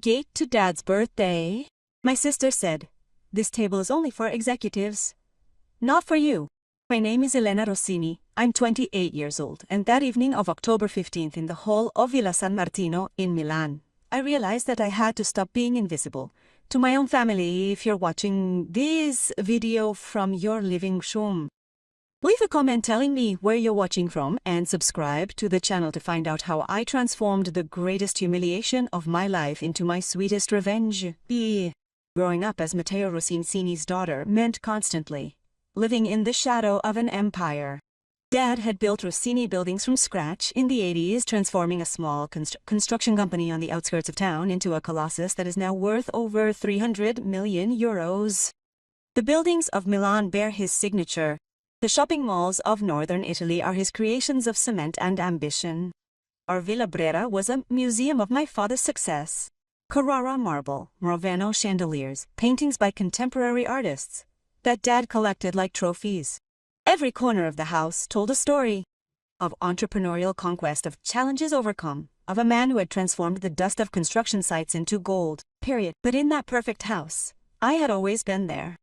gate to Dad's birthday. My sister said, "This table is only for executives. Not for you." My name is Elena Rossini. I'm 28 years old, and that evening of October 15th in the hall of Villa San Martino in Milan, I realized that I had to stop being invisible to my own family. If you're watching this video from your living room, leave a comment telling me where you're watching from and subscribe to the channel to find out how I transformed the greatest humiliation of my life into my sweetest revenge. Growing up as Matteo Rossini's daughter meant constantly living in the shadow of an empire. Dad had built Rossini buildings from scratch in the 80s, transforming a small construction company on the outskirts of town into a colossus that is now worth over 300 million euros. The buildings of Milan bear his signature. The shopping malls of northern Italy are his creations of cement and ambition. Our Villa Brera was a museum of my father's success. Carrara marble, Rovano chandeliers, paintings by contemporary artists that Dad collected like trophies. Every corner of the house told a story of entrepreneurial conquest, of challenges overcome, of a man who had transformed the dust of construction sites into gold, period. But in that perfect house, I had always been there.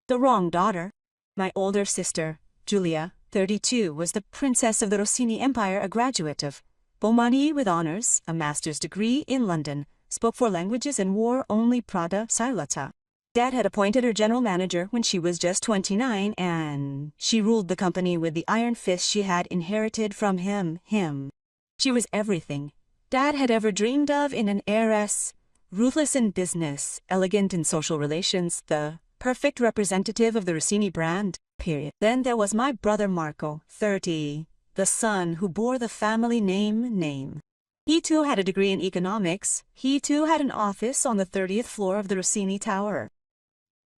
The wrong daughter. My older sister, Giulia, 32, was the princess of the Rossini Empire, a graduate of Bomani with honors, a master's degree in London, spoke 4 languages and wore only Prada Silata. Dad had appointed her general manager when she was just 29, and she ruled the company with the iron fist she had inherited from him. She was everything Dad had ever dreamed of in an heiress: ruthless in business, elegant in social relations, the perfect representative of the Rossini brand, period. Then there was my brother Marco, 30, the son who bore the family name. He too had a degree in economics. He too had an office on the 30th floor of the Rossini Tower.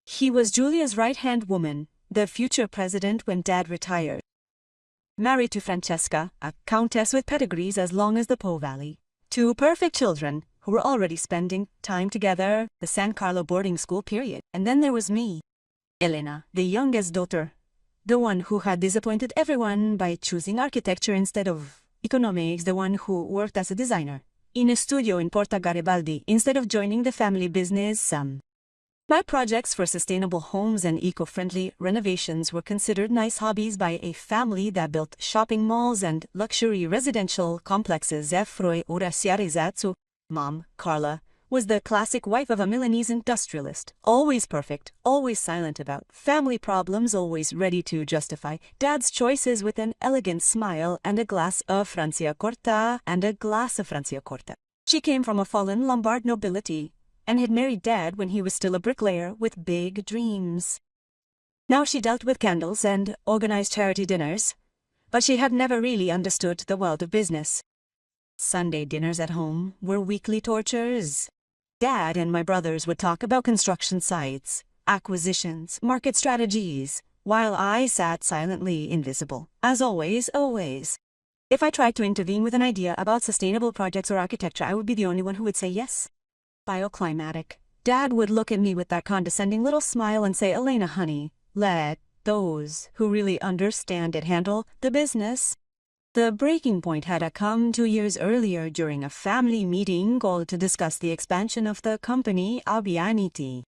He was Giulia's right-hand woman, the future president when Dad retired. Married to Francesca, a countess with pedigrees as long as the Po Valley. 2 perfect children, who were already spending time together, the San Carlo boarding school, period. And then there was me, Elena, the youngest daughter, the one who had disappointed everyone by choosing architecture instead of economics, the one who worked as a designer in a studio in Porta Garibaldi instead of joining the family business. My projects for sustainable homes and eco-friendly renovations were considered nice hobbies by a family that built shopping malls and luxury residential complexes. Mom, Carla, was the classic wife of a Milanese industrialist, always perfect, always silent about family problems, always ready to justify Dad's choices with an elegant smile and a glass of Franciacorta. She came from a fallen Lombard nobility and had married Dad when he was still a bricklayer with big dreams. Now she dealt with candles and organized charity dinners, but she had never really understood the world of business. Sunday dinners at home were weekly tortures. Dad and my brothers would talk about construction sites, acquisitions, market strategies, while I sat silently invisible, as always. If I tried to intervene with an idea about sustainable projects or architecture, I would be the only one who would say yes. Bioclimatic. Dad would look at me with that condescending little smile and say, "Elena, honey, let those who really understand it handle the business." The breaking point had come 2 years earlier during a family meeting called to discuss the expansion of the company Abbianiti.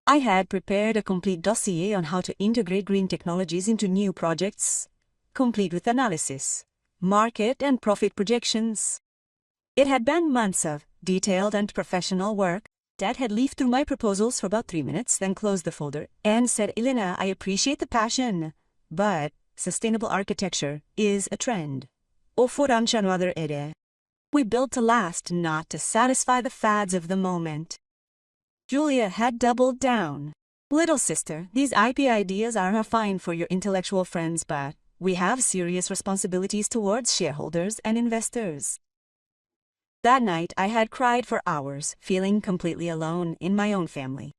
I had prepared a complete dossier on how to integrate green technologies into new projects, complete with analysis, market and profit projections. It had been months of detailed and professional work. Dad had leafed through my proposals for about 3 minutes, then closed the folder and said, "Elena, I appreciate the passion, but sustainable architecture is a trend. We build to last, not to satisfy the fads of the moment." Giulia had doubled down. "Little sister, these IP ideas are fine for your intellectual friends, but we have serious responsibilities towards shareholders and investors." That night, I had cried for hours, feeling completely alone in my own family.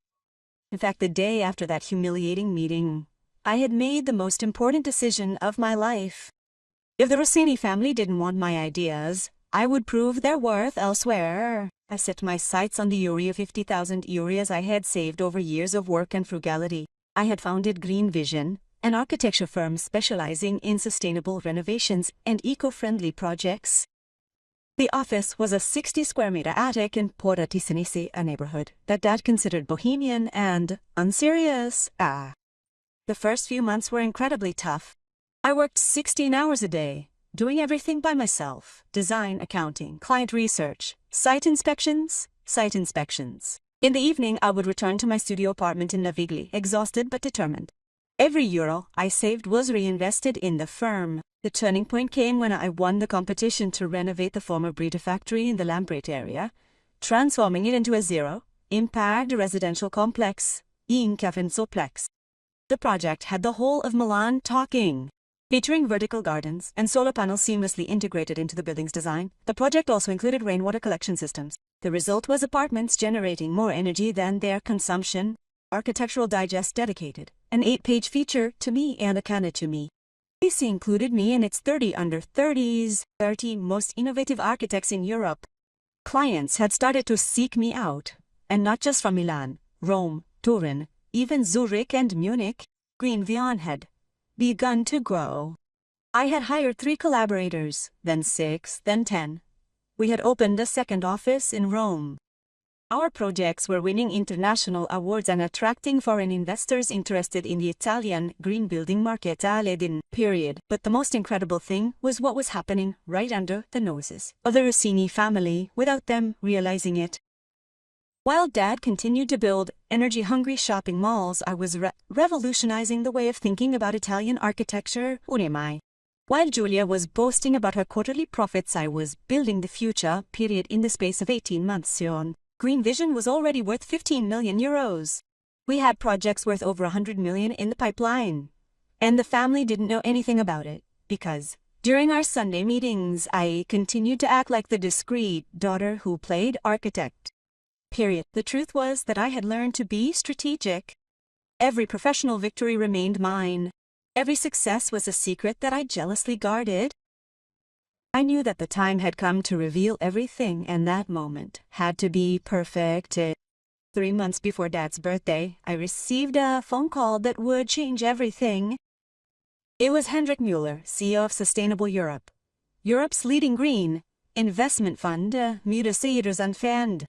In fact, the day after that humiliating meeting, I had made the most important decision of my life. If the Rossini family didn't want my ideas, I would prove their worth elsewhere. I set my sights on the euro, 50,000 euros I had saved over years of work and frugality. I had founded Green Vision, an architecture firm specializing in sustainable renovations and eco-friendly projects. The office was a 60-square-meter attic in Porta Ticinese, a neighborhood that Dad considered bohemian and unserious. The first few months were incredibly tough. I worked 16 hours a day, doing everything by myself: design, accounting, client research, site inspections. In the evening, I would return to my studio apartment in Navigli, exhausted but determined. Every euro I saved was reinvested in the firm. The turning point came when I won the competition to renovate the former breeder factory in the Lambrate area, transforming it into a zero-impact residential complex, in Cavenzoplex. The project had the whole of Milan talking. Featuring vertical gardens and solar panels seamlessly integrated into the building's design, the project also included rainwater collection systems. The result was apartments generating more energy than their consumption. Architectural Digest dedicated an 8-page feature to me and a canale to me. This included me and its 30 under 30s, 30 most innovative architects in Europe. Clients had started to seek me out, and not just from Milan, Rome, Turin, even Zurich and Munich. Green Vian had begun to grow. I had hired 3 collaborators, then 6, then 10. We had opened a second office in Rome. Our projects were winning international awards and attracting foreign investors interested in the Italian green building market. Period. But the most incredible thing was what was happening right under the noses of the Rossini family without them realizing it. While Dad continued to build energy-hungry shopping malls, I was revolutionizing the way of thinking about Italian architecture. While Julia was boasting about her quarterly profits, I was building the future. Period. In the space of 18 months. Green Vision was already worth 15 million euros. We had projects worth over 100 million in the pipeline. And the family didn't know anything about it, because during our Sunday meetings, I continued to act like the discreet daughter who played architect. Period. The truth was that I had learned to be strategic. Every professional victory remained mine. Every success was a secret that I jealously guarded. I knew that the time had come to reveal everything, and that moment had to be perfect. 3 months before Dad's birthday, I received a phone call that would change everything. It was Hendrik Müller, CEO of Sustainable Europe, Europe's leading green investment fund. Müller.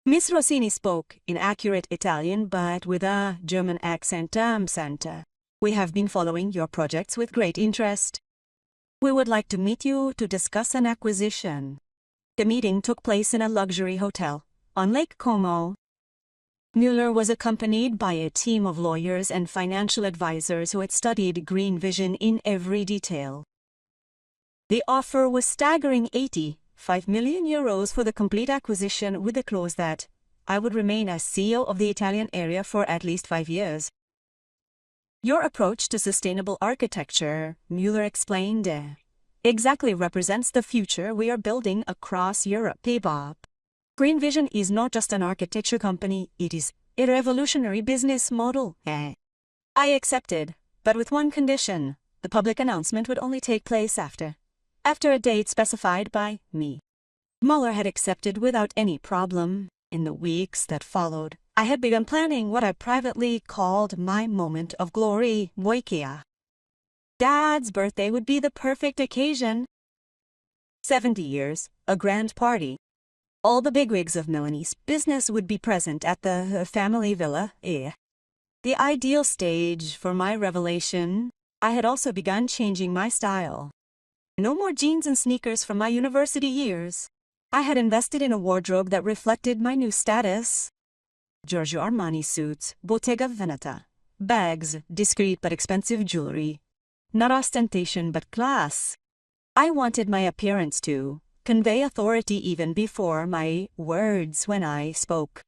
Miss Rossini spoke in accurate Italian but with a German accent. Santa, we have been following your projects with great interest. We would like to meet you to discuss an acquisition. The meeting took place in a luxury hotel on Lake Como. Müller was accompanied by a team of lawyers and financial advisors who had studied Green Vision in every detail. The offer was staggering: 85 million euros for the complete acquisition, with the clause that I would remain as CEO of the Italian area for at least 5 years. Your approach to sustainable architecture, Müller explained, exactly represents the future we are building across Europe. Green Vision is not just an architecture company, it is a revolutionary business model. I accepted, but with one condition: the public announcement would only take place after a date specified by me. Müller had accepted without any problem. In the weeks that followed, I had begun planning what I privately called my moment of glory. Dad's birthday would be the perfect occasion. 70 years, a grand party. All the bigwigs of Milanese business would be present at the family villa. The ideal stage for my revelation. I had also begun changing my style. No more jeans and sneakers from my university years. I had invested in a wardrobe that reflected my new status. Giorgio Armani suits, Bottega Veneta, bags, discreet but expensive jewelry. Not ostentation but class. I wanted my appearance to convey authority even before my words when I spoke.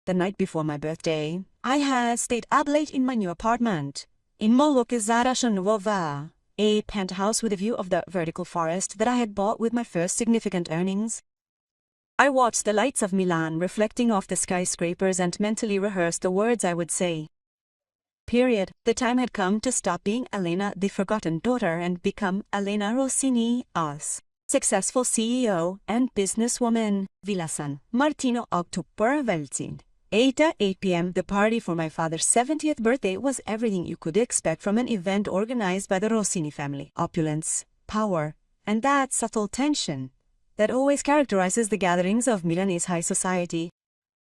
The night before my birthday, I had stayed up late in my new apartment in Molokizara Nuova, a penthouse with a view of the vertical forest that I had bought with my first significant earnings. I watched the lights of Milan reflecting off the skyscrapers and mentally rehearsed the words I would say. Period. The time had come to stop being Elena, the forgotten daughter, and become Elena Rossini, us. Successful CEO and businesswoman. Villa San Martino, October 18. 8 p.m. The party for my father's 70th birthday was everything you could expect from an event organized by the Rossini family. Opulence, power, and that subtle tension. that always characterizes the gatherings of Milanese high society.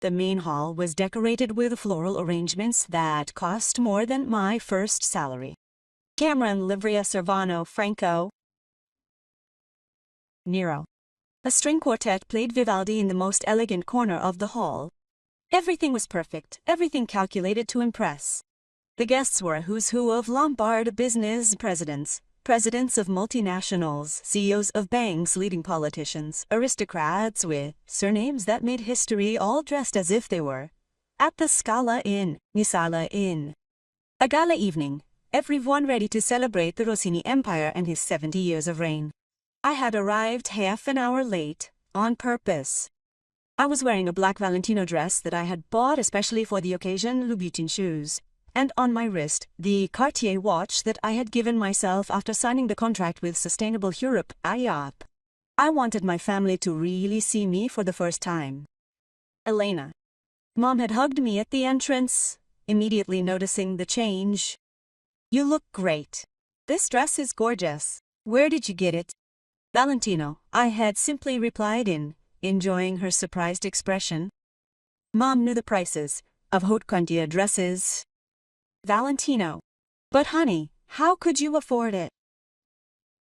The main hall was decorated with floral arrangements that cost more than my first salary. Camera and Livria Servano Franco Nero. A string quartet played Vivaldi in the most elegant corner of the hall. Everything was perfect, everything calculated to impress. The guests were a who's who of Lombard business presidents of multinationals, CEOs of banks, leading politicians, aristocrats with surnames that made history, all dressed as if they were at the Scala Inn, Nisala Inn. A gala evening, everyone ready to celebrate the Rossini Empire and his 70 years of reign. I had arrived half an hour late, on purpose. I was wearing a black Valentino dress that I had bought especially for the occasion, Louboutin shoes, and on my wrist, the Cartier watch that I had given myself after signing the contract with Sustainable Europe, IOP. I wanted my family to really see me for the first time. Elena. Mom had hugged me at the entrance, immediately noticing the change. "You look great. This dress is gorgeous. Where did you get it?" "Valentino," I had simply replied enjoying her surprised expression. Mom knew the prices of haute couture dresses. "Valentino. But honey, how could you afford it?"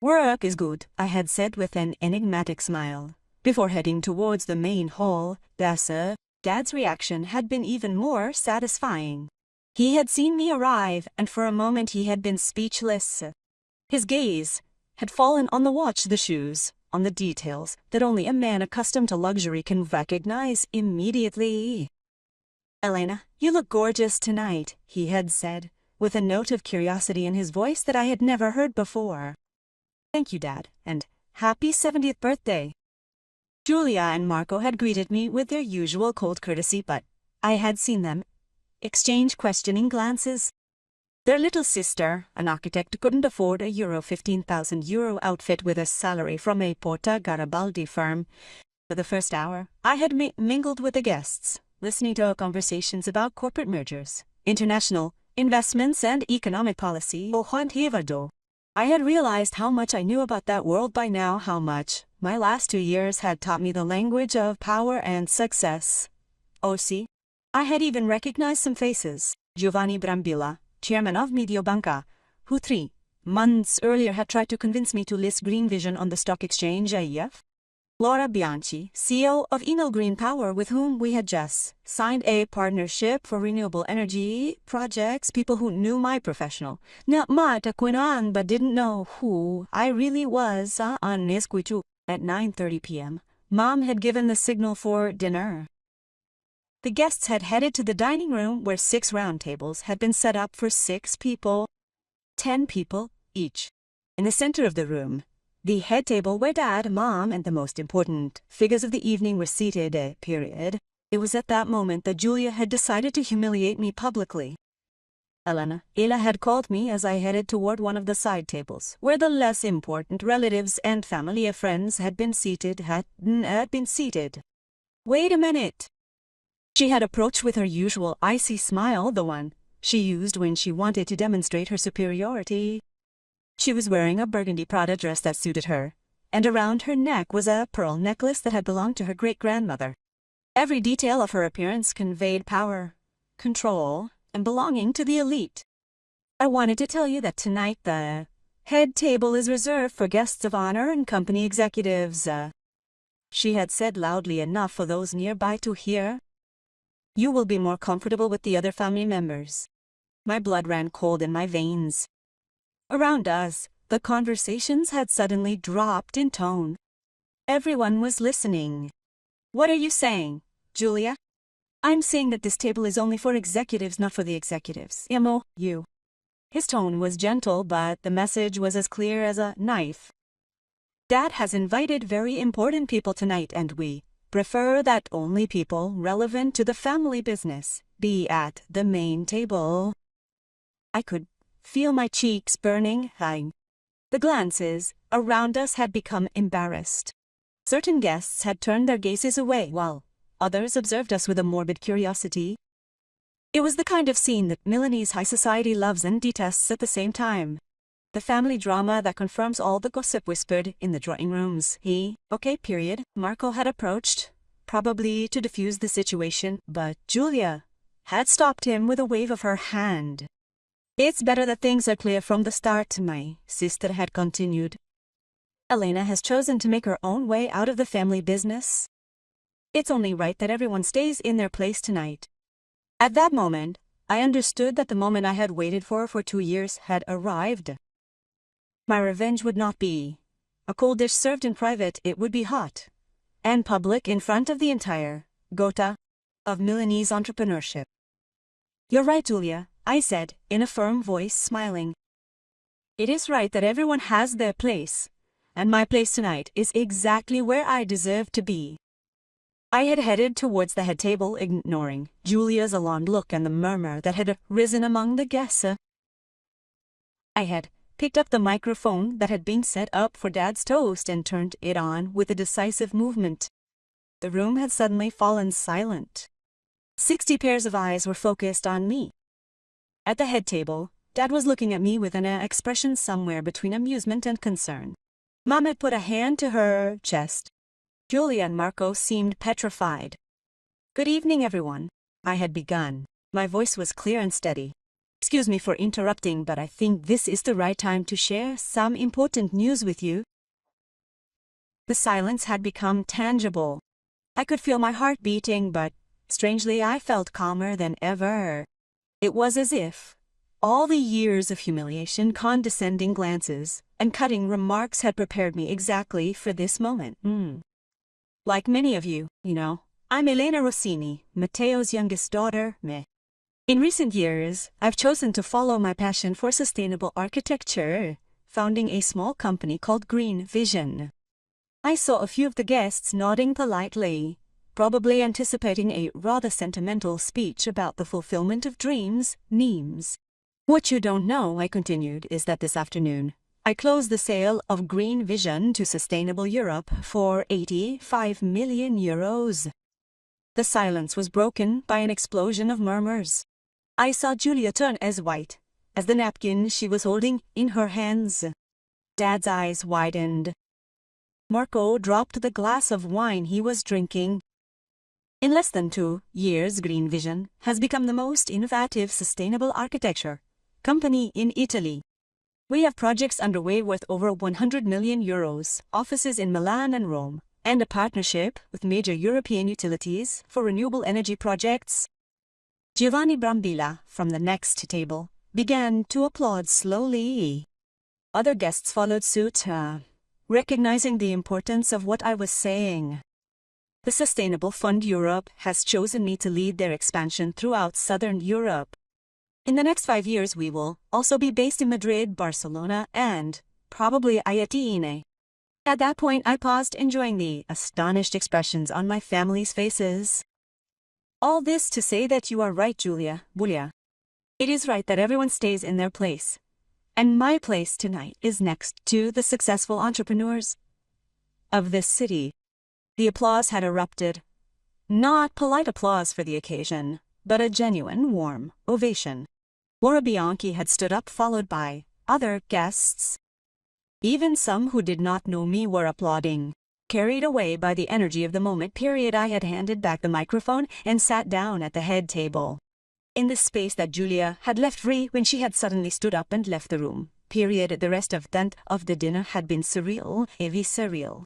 "Work is good," I had said with an enigmatic smile. Before heading towards the main hall, Dad's reaction had been even more satisfying. He had seen me arrive, and for a moment he had been speechless. His gaze had fallen on the watch, the shoes, on the details that only a man accustomed to luxury can recognize immediately. "Elena, you look gorgeous tonight," he had said, with a note of curiosity in his voice that I had never heard before. "Thank you, Dad, and happy 70th birthday." Julia and Marco had greeted me with their usual cold courtesy, but I had seen them exchange questioning glances. Their little sister, an architect, couldn't afford a €15,000 outfit with a salary from a Porta Garibaldi firm. For the first hour, I had mingled with the guests, listening to our conversations about corporate mergers, international investments, and economic policy. I had realized how much I knew about that world by now, how much my last 2 years had taught me the language of power and success. See, I had even recognized some faces. Giovanni Brambilla, chairman of Mediobanca, who 3 months earlier had tried to convince me to list Green Vision on the stock exchange AEF. Laura Bianchi, CEO of Enel Green Power, with whom we had just signed a partnership for renewable energy projects. People who knew my professional, not Quinlan, but didn't know who I really was. On Nesquichu. At 9:30 p.m., Mom had given the signal for dinner. The guests had headed to the dining room, where 6 round tables had been set up for 6 people, 10 people each. In the center of the room, the head table where Dad, Mom, and the most important figures of the evening were seated. It was at that moment that Julia had decided to humiliate me publicly. Ella had called me as I headed toward one of the side tables, where the less important relatives and family of friends had been seated. "Wait a minute." She had approached with her usual icy smile, the one she used when she wanted to demonstrate her superiority. She was wearing a burgundy Prada dress that suited her, and around her neck was a pearl necklace that had belonged to her great-grandmother. Every detail of her appearance conveyed power, control, and belonging to the elite. "I wanted to tell you that tonight the head table is reserved for guests of honor and company executives," she had said loudly enough for those nearby to hear. "You will be more comfortable with the other family members." My blood ran cold in my veins. Around us, the conversations had suddenly dropped in tone. Everyone was listening. "What are you saying, Julia?" "I'm saying that this table is only for executives, not for the executives. You." His tone was gentle, but the message was as clear as a knife. "Dad has invited very important people tonight, and we prefer that only people relevant to the family business be at the main table." I could feel my cheeks burning. The glances around us had become embarrassed. Certain guests had turned their gazes away, while others observed us with a morbid curiosity. It was the kind of scene that Milanese high society loves and detests at the same time. The family drama that confirms all the gossip whispered in the drawing rooms. Marco had approached, probably to defuse the situation, but Julia had stopped him with a wave of her hand. It's better that things are clear from the start, my sister had continued. Elena has chosen to make her own way out of the family business. It's only right that everyone stays in their place tonight. At that moment, I understood that the moment I had waited for 2 years had arrived. My revenge would not be a cold dish served in private, it would be hot and public in front of the entire Gotha of Milanese entrepreneurship. You're right, Julia, I said, in a firm voice, smiling. It is right that everyone has their place, and my place tonight is exactly where I deserve to be. I had headed towards the head table, ignoring Julia's alarmed look and the murmur that had risen among the guests. I had picked up the microphone that had been set up for Dad's toast and turned it on with a decisive movement. The room had suddenly fallen silent. 60 pairs of eyes were focused on me. At the head table, Dad was looking at me with an expression somewhere between amusement and concern. Mom had put a hand to her chest. Julia and Marco seemed petrified. Good evening, everyone. I had begun. My voice was clear and steady. Excuse me for interrupting, but I think this is the right time to share some important news with you. The silence had become tangible. I could feel my heart beating, but strangely I felt calmer than ever. It was as if all the years of humiliation, condescending glances, and cutting remarks had prepared me exactly for this moment. Like many of you, I'm Elena Rossini, Matteo's youngest daughter, me. In recent years, I've chosen to follow my passion for sustainable architecture, founding a small company called Green Vision. I saw a few of the guests nodding politely, probably anticipating a rather sentimental speech about the fulfillment of dreams, nemes. What you don't know, I continued, is that this afternoon, I closed the sale of Green Vision to Sustainable Europe for 85 million euros. The silence was broken by an explosion of murmurs. I saw Julia turn as white as the napkin she was holding in her hands. Dad's eyes widened. Marco dropped the glass of wine he was drinking. In less than 2 years, Green Vision has become the most innovative sustainable architecture company in Italy. We have projects underway worth over 100 million euros, offices in Milan and Rome, and a partnership with major European utilities for renewable energy projects. Giovanni Brambilla, from the next table, began to applaud slowly. Other guests followed suit, recognizing the importance of what I was saying. The Sustainable Fund Europe has chosen me to lead their expansion throughout Southern Europe. In the next 5 years we will also be based in Madrid, Barcelona, and probably Ayatine. At that point I paused, enjoying the astonished expressions on my family's faces. All this to say that you are right, Julia. It is right that everyone stays in their place. And my place tonight is next to the successful entrepreneurs of this city. The applause had erupted. Not polite applause for the occasion, but a genuine, warm ovation. Laura Bianchi had stood up, followed by other guests. Even some who did not know me were applauding. Carried away by the energy of the moment, I had handed back the microphone and sat down at the head table. In the space that Julia had left free when she had suddenly stood up and left the room. The rest of the dinner had been surreal, heavy surreal.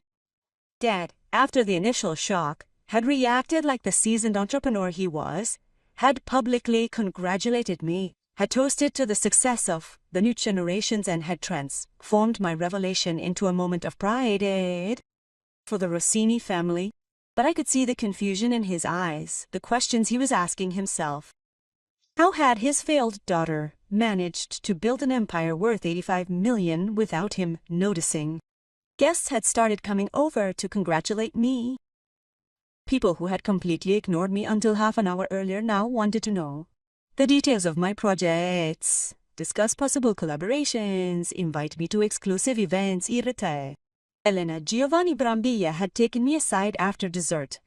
Dad, after the initial shock, had reacted like the seasoned entrepreneur he was, had publicly congratulated me, had toasted to the success of the new generations, and had transformed my revelation into a moment of pride for the Rossini family. But I could see the confusion in his eyes, the questions he was asking himself. How had his failed daughter managed to build an empire worth 85 million without him noticing? Guests had started coming over to congratulate me. People who had completely ignored me until half an hour earlier now wanted to know the details of my projects, discuss possible collaborations, invite me to exclusive events, Elena, Giovanni Brambilla had taken me aside after dessert.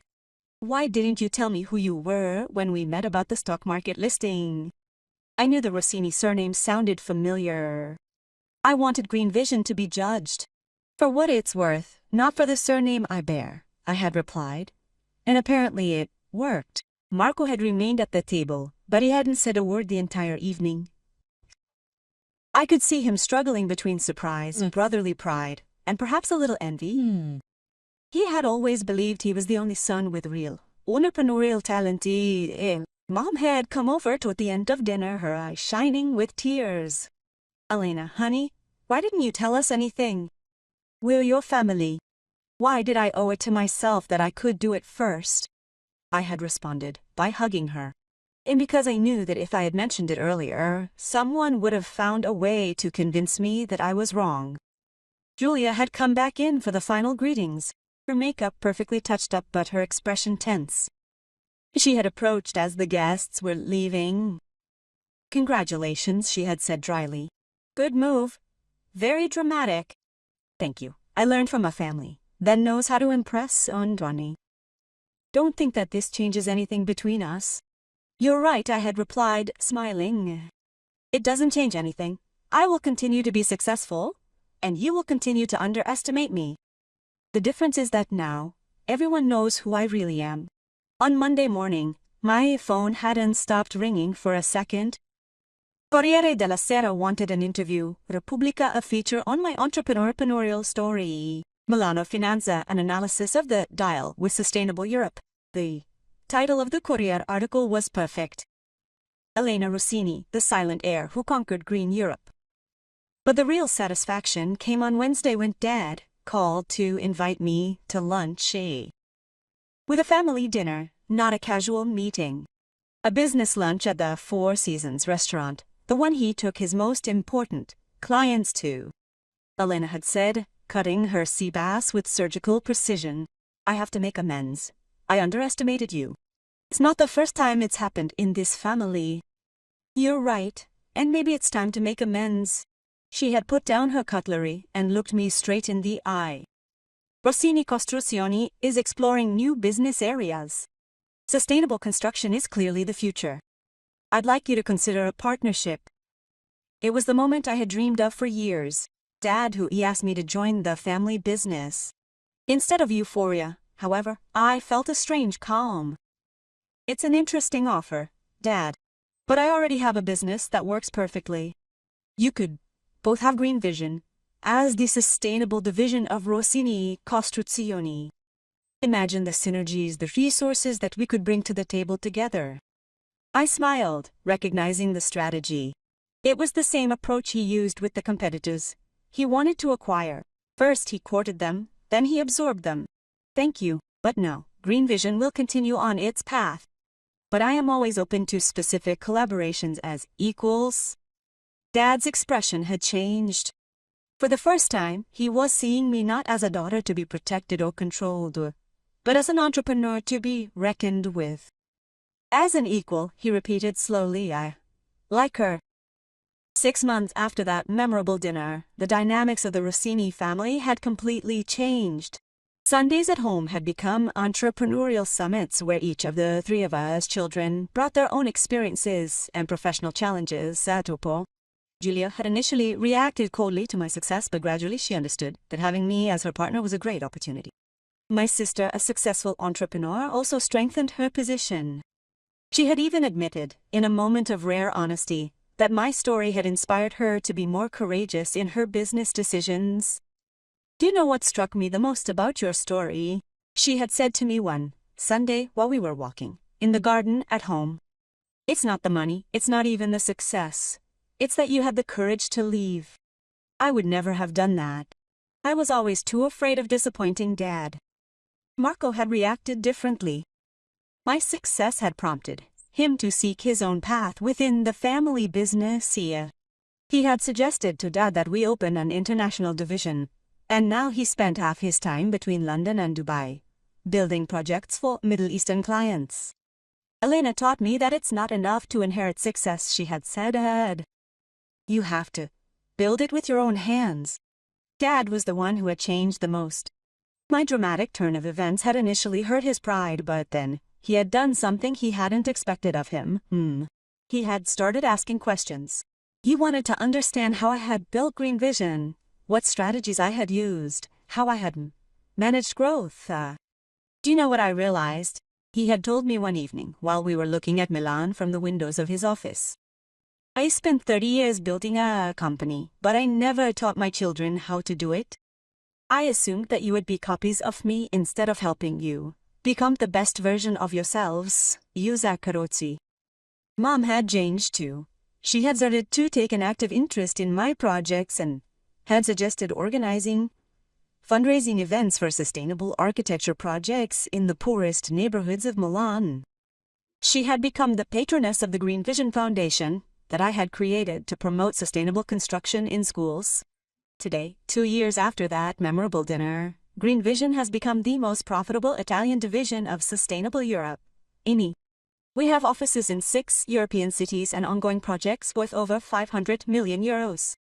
Why didn't you tell me who you were when we met about the stock market listing? I knew the Rossini surname sounded familiar. I wanted Green Vision to be judged. For what it's worth, not for the surname I bear, I had replied. And apparently it worked. Marco had remained at the table, but he hadn't said a word the entire evening. I could see him struggling between surprise, brotherly pride, and perhaps a little envy. He had always believed he was the only son with real entrepreneurial talent. Mom had come over toward the end of dinner, her eyes shining with tears. Elena, honey, why didn't you tell us anything? We're your family. Why did I owe it to myself that I could do it first? I had responded by hugging her. And because I knew that if I had mentioned it earlier, someone would have found a way to convince me that I was wrong. Julia had come back in for the final greetings, her makeup perfectly touched up but her expression tense. She had approached as the guests were leaving. Congratulations, she had said dryly. Good move. Very dramatic. Thank you. I learned from a family that knows how to impress Androni. Don't think that this changes anything between us. You're right, I had replied, smiling. It doesn't change anything. I will continue to be successful, and you will continue to underestimate me. The difference is that now, everyone knows who I really am. On Monday morning, my phone hadn't stopped ringing for a second. Corriere della Sera wanted an interview, Repubblica a feature on my entrepreneurial story, Milano Finanza an analysis of the dial with Sustainable Europe. The title of the Corriere article was perfect. Elena Rossini, the silent heir who conquered Green Europe. But the real satisfaction came on Wednesday when Dad called to invite me to lunch. With a family dinner, not a casual meeting. A business lunch at the Four Seasons restaurant, the one he took his most important clients to. Elena had said, cutting her sea bass with surgical precision, I have to make amends. I underestimated you. It's not the first time it's happened in this family. You're right, and maybe it's time to make amends. She had put down her cutlery and looked me straight in the eye. Rossini Costruzioni is exploring new business areas. Sustainable construction is clearly the future. I'd like you to consider a partnership. It was the moment I had dreamed of for years. Dad who asked me to join the family business. Instead of euphoria, however, I felt a strange calm. It's an interesting offer, Dad. But I already have a business that works perfectly. You could both have Green Vision as the sustainable division of Rossini Costruzioni. Imagine the synergies, the resources that we could bring to the table together. I smiled, recognizing the strategy. It was the same approach he used with the competitors. He wanted to acquire. First he courted them, then he absorbed them. Thank you, but no, Green Vision will continue on its path. But I am always open to specific collaborations as equals. Dad's expression had changed. For the first time, he was seeing me not as a daughter to be protected or controlled, but as an entrepreneur to be reckoned with. As an equal, he repeated slowly, I like her. 6 months after that memorable dinner, the dynamics of the Rossini family had completely changed. Sundays at home had become entrepreneurial summits where each of the 3 of us children brought their own experiences and professional challenges. Julia had initially reacted coldly to my success, but gradually she understood that having me as her partner was a great opportunity. My sister, a successful entrepreneur, also strengthened her position. She had even admitted, in a moment of rare honesty, that my story had inspired her to be more courageous in her business decisions. Do you know what struck me the most about your story? She had said to me one Sunday while we were walking in the garden at home. It's not the money, it's not even the success. It's that you had the courage to leave. I would never have done that. I was always too afraid of disappointing Dad. Marco had reacted differently. My success had prompted him to seek his own path within the family business. He had suggested to Dad that we open an international division, and now he spent half his time between London and Dubai, building projects for Middle Eastern clients. Elena taught me that it's not enough to inherit success, she had said. You have to build it with your own hands. Dad was the one who had changed the most. My dramatic turn of events had initially hurt his pride, but then he had done something he hadn't expected of him. He had started asking questions. He wanted to understand how I had built Green Vision, what strategies I had used, how I had managed growth. Do you know what I realized? He had told me one evening while we were looking at Milan from the windows of his office. I spent 30 years building a company, but I never taught my children how to do it. I assumed that you would be copies of me instead of helping you become the best version of yourselves. Karozzi. Mom had changed too. She had started to take an active interest in my projects and had suggested organizing fundraising events for sustainable architecture projects in the poorest neighborhoods of Milan. She had become the patroness of the Green Vision Foundation that I had created to promote sustainable construction in schools. Today, 2 years after that memorable dinner, Green Vision has become the most profitable Italian division of Sustainable Europe. Eni. We have offices in 6 European cities and ongoing projects worth over 500 million euros.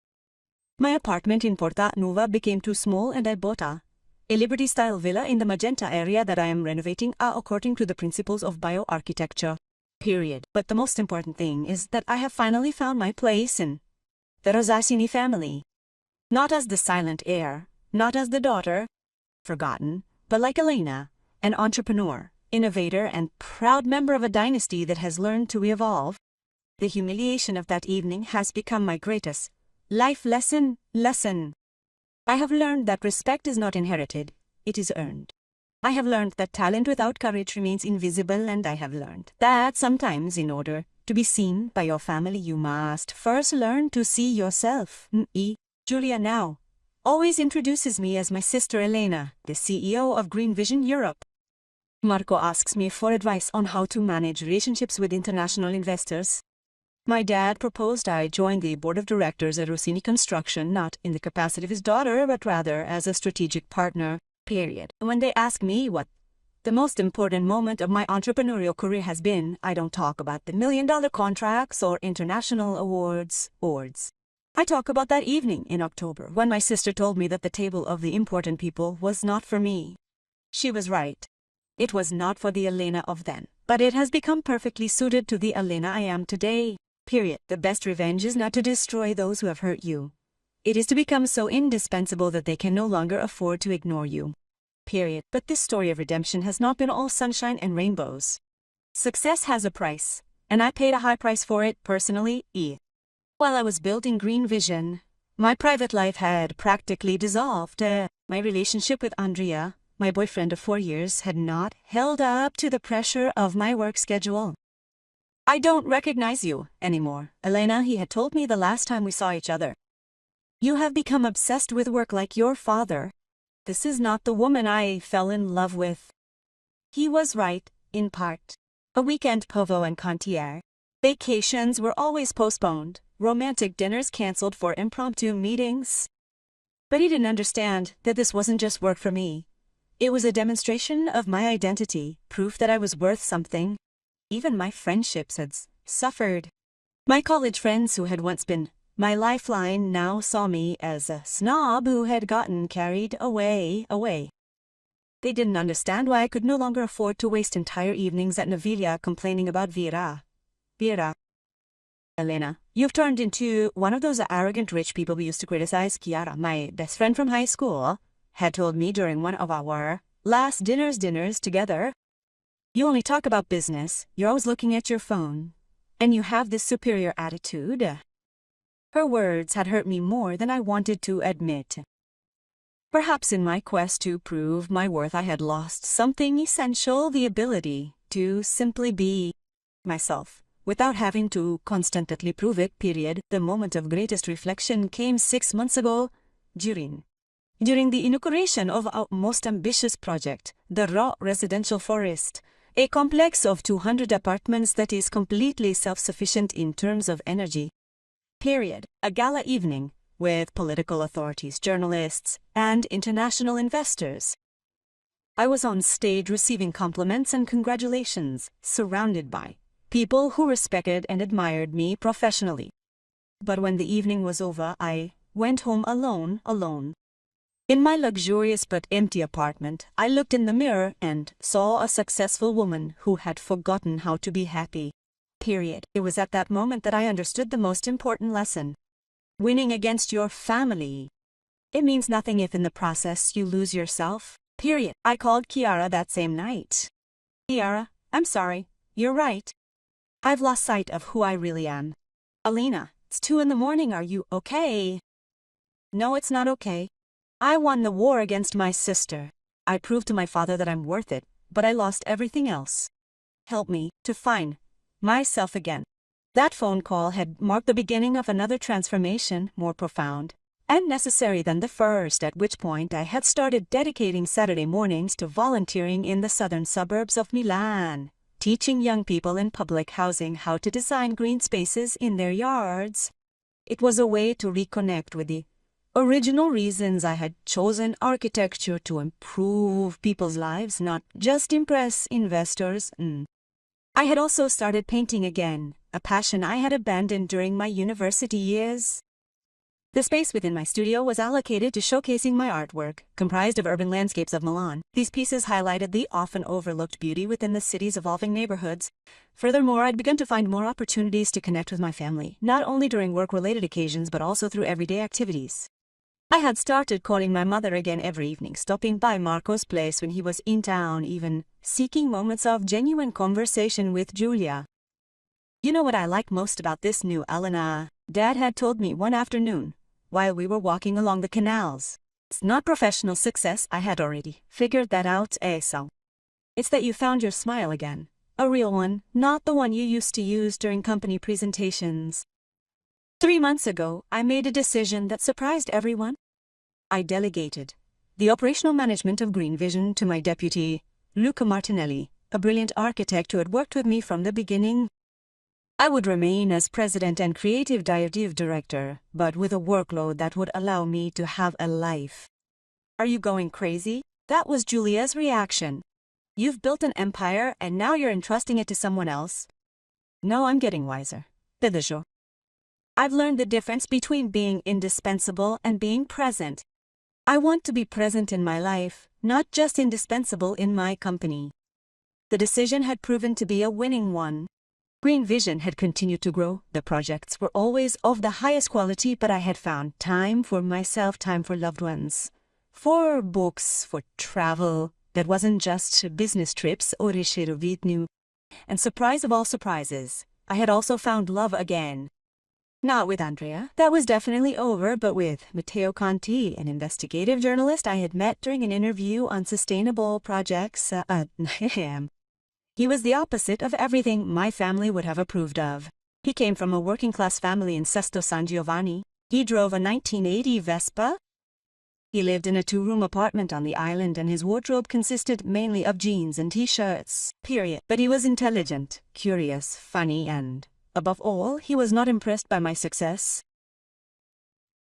My apartment in Porta Nuova became too small and I bought a Liberty-style villa in the Magenta area that I am renovating according to the principles of bioarchitecture. Period. But the most important thing is that I have finally found my place in the Rosacini family. Not as the silent heir, not as the daughter, forgotten, but like Elena, an entrepreneur, innovator, and proud member of a dynasty that has learned to evolve. The humiliation of that evening has become my greatest life lesson. I have learned that respect is not inherited, it is earned. I have learned that talent without courage remains invisible, and I have learned that sometimes in order to be seen by your family you must first learn to see yourself. Julia now always introduces me as my sister Elena, the CEO of Green Vision Europe. Marco asks me for advice on how to manage relationships with international investors. My dad proposed I join the board of directors at Rossini Construction not in the capacity of his daughter but rather as a strategic partner. Period. When they ask me what the most important moment of my entrepreneurial career has been, I don't talk about the million-dollar contracts or international awards. I talk about that evening in October when my sister told me that the table of the important people was not for me. She was right. It was not for the Elena of then, but it has become perfectly suited to the Elena I am today. Period. The best revenge is not to destroy those who have hurt you. It is to become so indispensable that they can no longer afford to ignore you. Period. But this story of redemption has not been all sunshine and rainbows. Success has a price, and I paid a high price for it personally. While I was building Green Vision, my private life had practically dissolved. My relationship with Andrea, my boyfriend of 4 years, had not held up to the pressure of my work schedule. I don't recognize you anymore, Elena, he had told me the last time we saw each other. You have become obsessed with work like your father. This is not the woman I fell in love with. He was right, in part. A weekend povo and concierge. Vacations were always postponed, romantic dinners canceled for impromptu meetings. But he didn't understand that this wasn't just work for me. It was a demonstration of my identity, proof that I was worth something. Even my friendships had suffered. My college friends who had once been my lifeline now saw me as a snob who had gotten carried away. They didn't understand why I could no longer afford to waste entire evenings at Naviglia complaining about Vera. Elena, you've turned into one of those arrogant rich people we used to criticize. Chiara, my best friend from high school, had told me during one of our last dinners together. You only talk about business, you're always looking at your phone, and you have this superior attitude. Her words had hurt me more than I wanted to admit. Perhaps in my quest to prove my worth I had lost something essential, the ability to simply be myself, without having to constantly prove it. Period. The moment of greatest reflection came 6 months ago, during the inauguration of our most ambitious project, the Raw Residential Forest, a complex of 200 apartments that is completely self-sufficient in terms of energy. Period. A gala evening with political authorities, journalists, and international investors. I was on stage receiving compliments and congratulations, surrounded by people who respected and admired me professionally. But when the evening was over, I went home alone. In my luxurious but empty apartment, I looked in the mirror and saw a successful woman who had forgotten how to be happy. Period. It was at that moment that I understood the most important lesson. Winning against your family. It means nothing if in the process you lose yourself. Period. I called Chiara that same night. Chiara, I'm sorry. You're right. I've lost sight of who I really am. Alina, it's 2 a.m. Are you okay? No, it's not okay. I won the war against my sister. I proved to my father that I'm worth it, but I lost everything else. Help me to find myself again. That phone call had marked the beginning of another transformation, more profound and necessary than the first, at which point I had started dedicating Saturday mornings to volunteering in the southern suburbs of Milan, teaching young people in public housing how to design green spaces in their yards. It was a way to reconnect with the original reasons I had chosen architecture: to improve people's lives, not just impress investors. I had also started painting again, a passion I had abandoned during my university years. The space within my studio was allocated to showcasing my artwork, comprised of urban landscapes of Milan. These pieces highlighted the often overlooked beauty within the city's evolving neighborhoods. Furthermore, I'd begun to find more opportunities to connect with my family, not only during work-related occasions but also through everyday activities. I had started calling my mother again every evening, stopping by Marco's place when he was in town, even seeking moments of genuine conversation with Giulia. You know what I like most about this new Elena? Dad had told me one afternoon, while we were walking along the canals. It's not professional success, I had already figured that out, so. It's that you found your smile again. A real one, not the one you used to use during company presentations. 3 months ago, I made a decision that surprised everyone. I delegated the operational management of Green Vision to my deputy, Luca Martinelli, a brilliant architect who had worked with me from the beginning. I would remain as president and creative director, but with a workload that would allow me to have a life. Are you going crazy? That was Giulia's reaction. You've built an empire and now you're entrusting it to someone else? No, I'm getting wiser. I've learned the difference between being indispensable and being present. I want to be present in my life, not just indispensable in my company. The decision had proven to be a winning one. Green Vision had continued to grow. The projects were always of the highest quality, but I had found time for myself, time for loved ones, for books, for travel that wasn't just business trips or ricervitnu. And surprise of all surprises, I had also found love again. Not with Andrea, that was definitely over, but with Matteo Conti, an investigative journalist I had met during an interview on sustainable projects. He was the opposite of everything my family would have approved of. He came from a working-class family in Sesto San Giovanni. He drove a 1980 Vespa. He lived in a 2-room apartment on the island, and his wardrobe consisted mainly of jeans and t-shirts. Period. But he was intelligent, curious, funny, and, above all, he was not impressed by my success.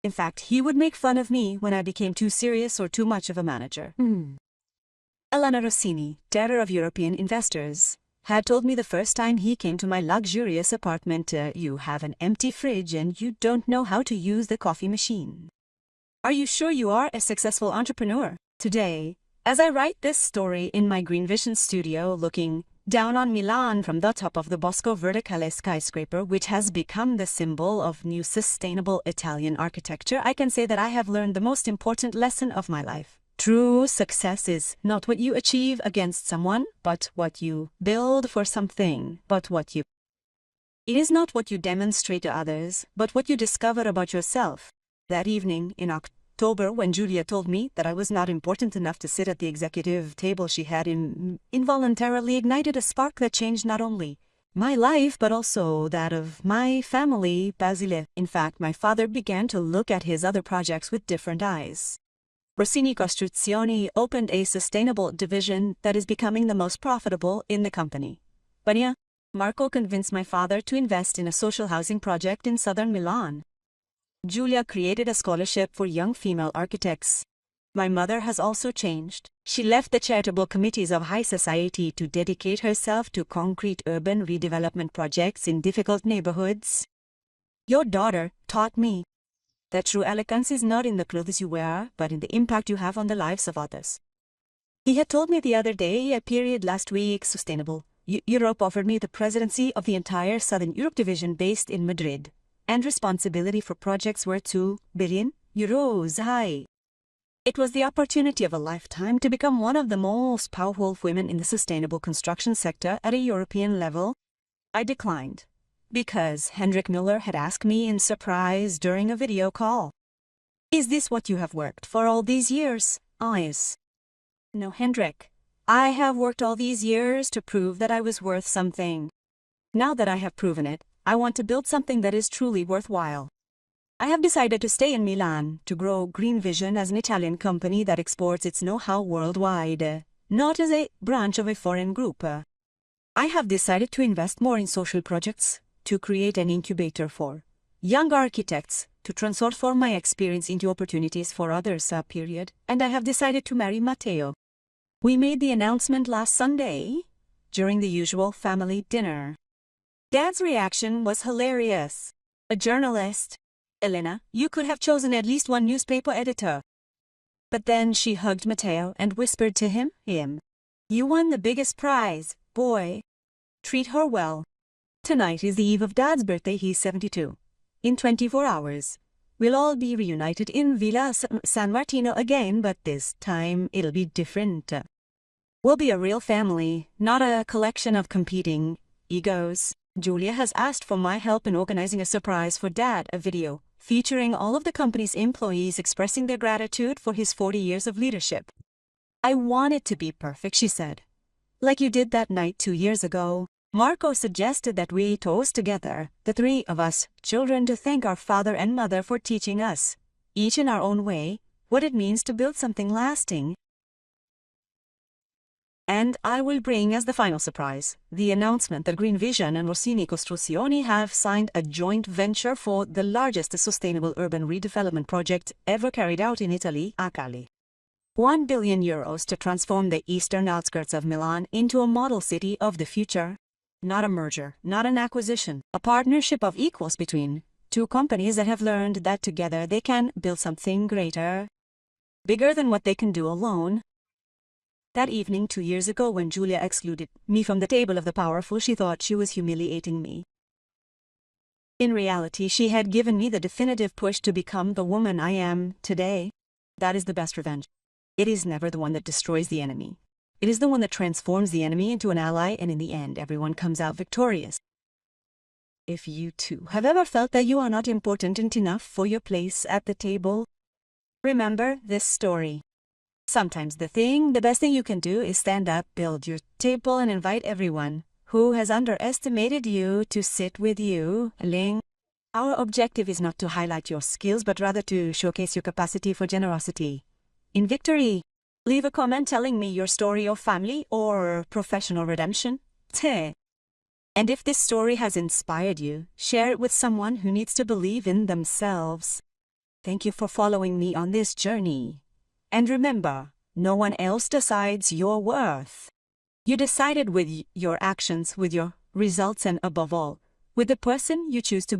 In fact, he would make fun of me when I became too serious or too much of a manager. Elena Rossini, daughter of European investors, had told me the first time he came to my luxurious apartment, you have an empty fridge and you don't know how to use the coffee machine. Are you sure you are a successful entrepreneur? Today, as I write this story in my Green Vision studio looking down on Milan from the top of the Bosco Verticale skyscraper, which has become the symbol of new sustainable Italian architecture, I can say that I have learned the most important lesson of my life. True success is not what you achieve against someone, but what you build for something, It is not what you demonstrate to others, but what you discover about yourself. That evening in October, when Giulia told me that I was not important enough to sit at the executive table, she had involuntarily ignited a spark that changed not only my life, but also that of my family, Basile. In fact, my father began to look at his other projects with different eyes. Rossini Costruzioni opened a sustainable division that is becoming the most profitable in the company. But yeah, Marco convinced my father to invest in a social housing project in southern Milan. Giulia created a scholarship for young female architects. My mother has also changed. She left the charitable committees of high society to dedicate herself to concrete urban redevelopment projects in difficult neighborhoods. Your daughter taught me that true elegance is not in the clothes you wear, but in the impact you have on the lives of others. He had told me the other day, last week, sustainable Europe offered me the presidency of the entire Southern Europe division based in Madrid, and responsibility for projects worth 2 billion euros high. It was the opportunity of a lifetime to become one of the most powerful women in the sustainable construction sector at a European level. I declined, because Hendrik Müller had asked me in surprise during a video call. Is this what you have worked for all these years? Yes. No, Hendrik. I have worked all these years to prove that I was worth something. Now that I have proven it, I want to build something that is truly worthwhile. I have decided to stay in Milan to grow Green Vision as an Italian company that exports its know-how worldwide, not as a branch of a foreign group. I have decided to invest more in social projects, to create an incubator for young architects, to transform my experience into opportunities for others, and I have decided to marry Matteo. We made the announcement last Sunday, during the usual family dinner. Dad's reaction was hilarious. A journalist. Elena, you could have chosen at least one newspaper editor. But then she hugged Matteo and whispered to him, You won the biggest prize, boy. Treat her well. Tonight is the eve of Dad's birthday, he's 72. In 24 hours, we'll all be reunited in Villa San Martino again, but this time it'll be different. We'll be a real family, not a collection of competing egos. Julia has asked for my help in organizing a surprise for Dad, a video featuring all of the company's employees expressing their gratitude for his 40 years of leadership. I want it to be perfect, she said. Like you did that night 2 years ago. Marco suggested that we toast together, the 3 of us, children, to thank our father and mother for teaching us, each in our own way, what it means to build something lasting. And I will bring as the final surprise the announcement that Green Vision and Rossini Costruzioni have signed a joint venture for the largest sustainable urban redevelopment project ever carried out in Italy, a Cali. 1 billion euros to transform the eastern outskirts of Milan into a model city of the future. Not a merger, not an acquisition, a partnership of equals between 2 companies that have learned that together they can build something greater, bigger than what they can do alone. That evening 2 years ago, when Julia excluded me from the table of the powerful, she thought she was humiliating me. In reality, she had given me the definitive push to become the woman I am today. That is the best revenge. It is never the one that destroys the enemy. It is the one that transforms the enemy into an ally, and in the end, everyone comes out victorious. If you too have ever felt that you are not important enough for your place at the table, remember this story. Sometimes the best thing you can do is stand up, build your table, and invite everyone who has underestimated you to sit with you. Our objective is not to highlight your skills, but rather to showcase your capacity for generosity. In victory, leave a comment telling me your story of family or professional redemption. And if this story has inspired you, share it with someone who needs to believe in themselves. Thank you for following me on this journey. And remember, no one else decides your worth. You decided with your actions, with your results, and above all, with the person you choose to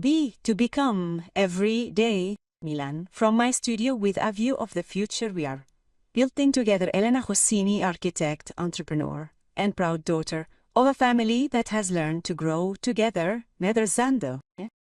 become every day. Milan, from my studio with a view of the future, we are building together. Elena Rossini, architect, entrepreneur, and proud daughter of a family that has learned to grow together. Nedrzando.